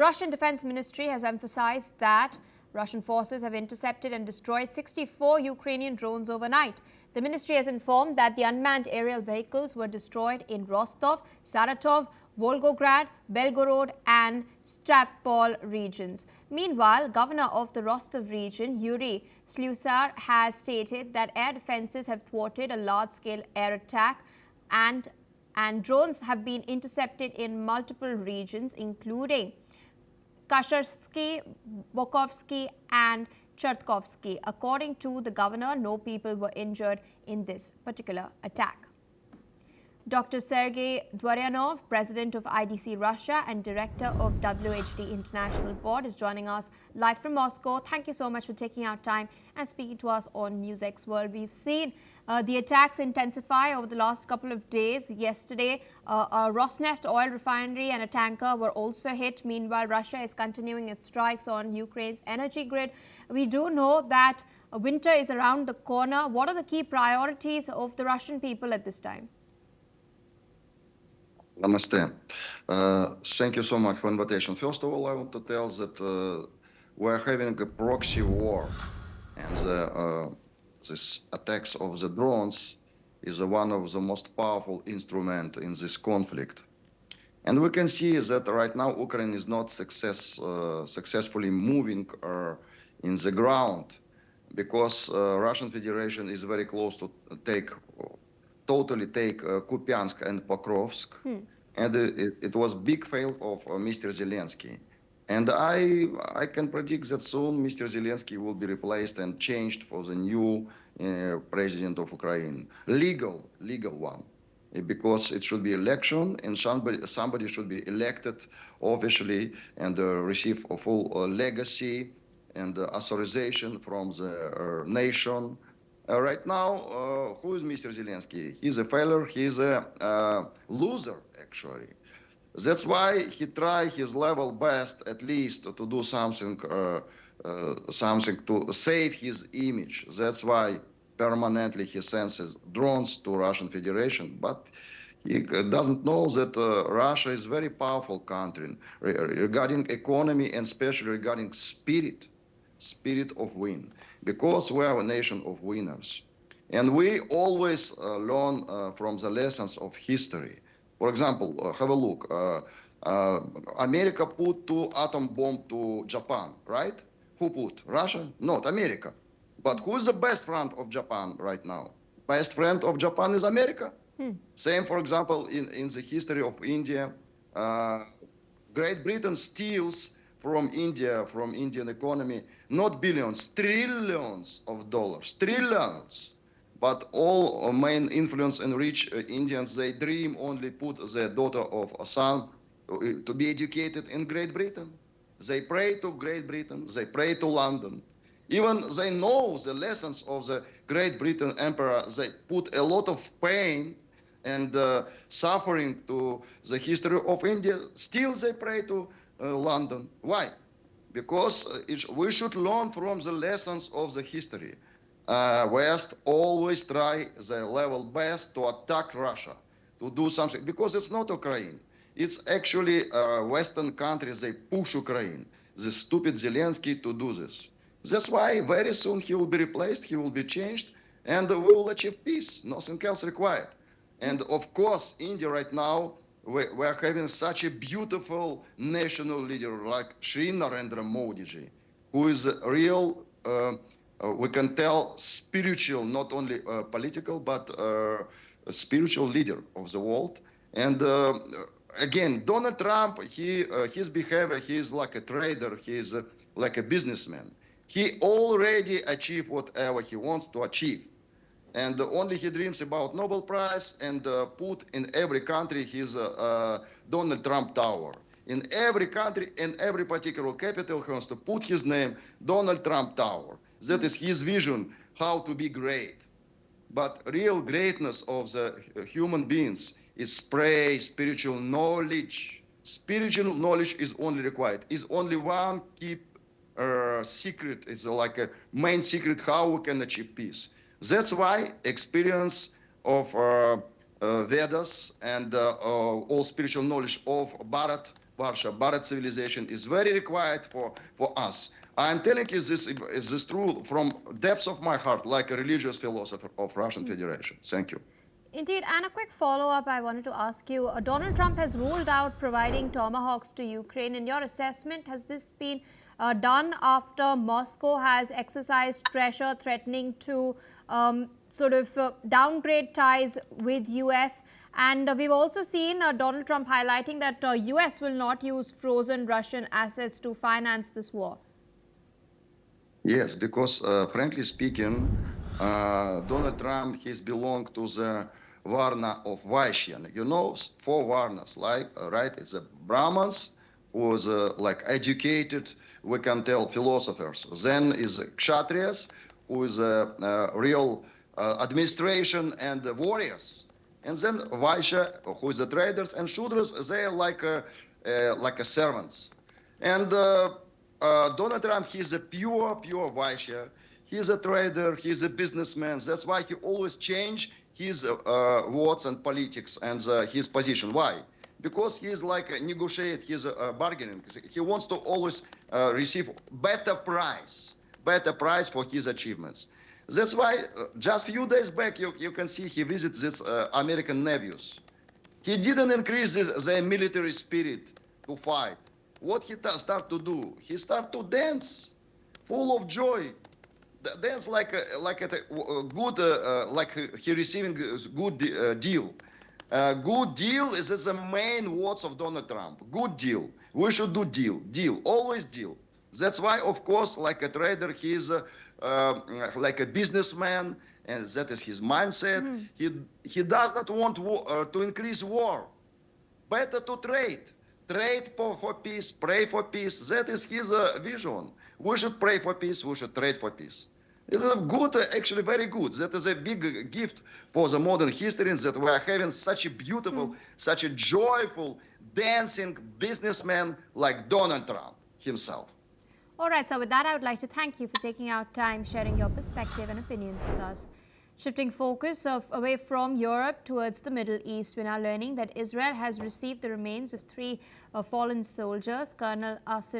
Russian Defense Ministry has emphasized that Russian forces have intercepted and destroyed 64 Ukrainian drones overnight. The ministry has informed that the unmanned aerial vehicles were destroyed in Rostov, Saratov, Volgograd, Belgorod and Stavropol regions. Meanwhile, Governor of the Rostov region, Yuri Slusar, has stated that air defenses have thwarted a large-scale air attack and drones have been intercepted in multiple regions, including Kasharsky, Bokovsky and Chertkovsky. According to the governor, no people were injured in this particular attack. Dr. Sergei Dvoryanov, president of IDC Russia and director of WHD International Board, is joining us live from Moscow. Thank you so much for taking our time and speaking to us on NewsX World. We've seen the attacks intensify over the last couple of days. Yesterday, a Rosneft oil refinery and a tanker were also hit. Meanwhile, Russia is continuing its strikes on Ukraine's energy grid. We do know that winter is around the corner. What are the key priorities of the Russian people at this time? Namaste. Thank you so much for invitation. First of all, I want to tell that we're having a proxy war, and this attacks of the drones is one of the most powerful instruments in this conflict. And we can see that right now Ukraine is not successfully moving in the ground because Russian Federation is very close to totally take Kupiansk and Pokrovsk. And it was big fail of Mr. Zelensky. And I can predict that soon Mr. Zelensky will be replaced and changed for the new president of Ukraine. Legal one. Because it should be election and somebody should be elected officially and receive a full legacy and authorization from the nation. Right now, who is Mr. Zelensky? He's a failure, he's a loser, actually. That's why he tried his level best, at least, to do something to save his image. That's why permanently he sends his drones to Russian Federation. But he doesn't know that Russia is a very powerful country regarding economy and especially regarding spirit of win, because we are a nation of winners. And we always learn from the lessons of history. For example, have a look. America put 2 atom bombs to Japan, right? Who put? Russia? Not America. But who is the best friend of Japan right now? Best friend of Japan is America. Same, for example, in the history of India. Great Britain steals from Indian economy, not billions, trillions of dollars, trillions. But all main influence and rich Indians, they dream only put their daughter of a son to be educated in Great Britain. They pray to Great Britain, they pray to London. Even they know the lessons of the Great Britain Emperor, they put a lot of pain and suffering to the history of India. Still they pray to London. Why? Because we should learn from the lessons of the history. West always try their level best to attack Russia, to do something, because it's not Ukraine. It's actually Western countries, they push Ukraine, the stupid Zelensky, to do this. That's why very soon he will be replaced, he will be changed, and we will achieve peace, nothing else required. And of course, India right now, we are having such a beautiful national leader like Shri Narendra Modi ji, who is a real, we can tell, spiritual, not only political, but a spiritual leader of the world. And again, Donald Trump, his behavior, he is like a trader, he is like a businessman. He already achieved whatever he wants to achieve. And only he dreams about Nobel Prize and put in every country his Donald Trump Tower. In every country, in every particular capital, he wants to put his name, Donald Trump Tower. That is his vision, how to be great. But real greatness of the human beings is spiritual knowledge. Spiritual knowledge is only required. Is only one key secret, it's like a main secret how we can achieve peace. That's why experience of Vedas and all spiritual knowledge of Bharat Barsha, Bharat civilization is very required for us. I'm telling you is this true from depths of my heart, like a religious philosopher of Russian Federation. Thank you. Indeed, and a quick follow-up I wanted to ask you. Donald Trump has ruled out providing Tomahawks to Ukraine. In your assessment, has this been done after Moscow has exercised pressure threatening to downgrade ties with US? And we've also seen Donald Trump highlighting that US will not use frozen Russian assets to finance this war. Yes, because frankly speaking, Donald Trump has belonged to the Varna of Vaishyan. You know, four Varnas, like, right? It's a Brahmins, who is like educated, we can tell, philosophers. Then is Kshatriyas, who is real administration and warriors. And then Vaishya, who is the traders, and Shudras, they are like a servants. And Donald Trump, he's a pure Vaishya. He's a trader, he's a businessman. That's why he always change his words and politics and his position. Why? Because he's like negotiate, he's bargaining. He wants to always receive better price for his achievements. That's why just a few days back, you can see he visits this American navies. He didn't increase their military spirit to fight. What he start to do? He start to dance, full of joy. Dance like a good, like he receiving good deal. Good deal is the main words of Donald Trump. Good deal. We should do deal, always deal. That's why, of course, like a trader, he's like a businessman, and that is his mindset. He does not want to increase war. Better to trade. Trade for peace, pray for peace. That is his vision. We should pray for peace, we should trade for peace. It is good, actually very good. That is a big gift for the modern history, that we are having such a beautiful, such a joyful, dancing businessman like Donald Trump himself. All right, so with that, I would like to thank you for taking out time, sharing your perspective and opinions with us. Shifting focus away from Europe towards the Middle East, we're now learning that Israel has received the remains of 3 fallen soldiers. Colonel Asif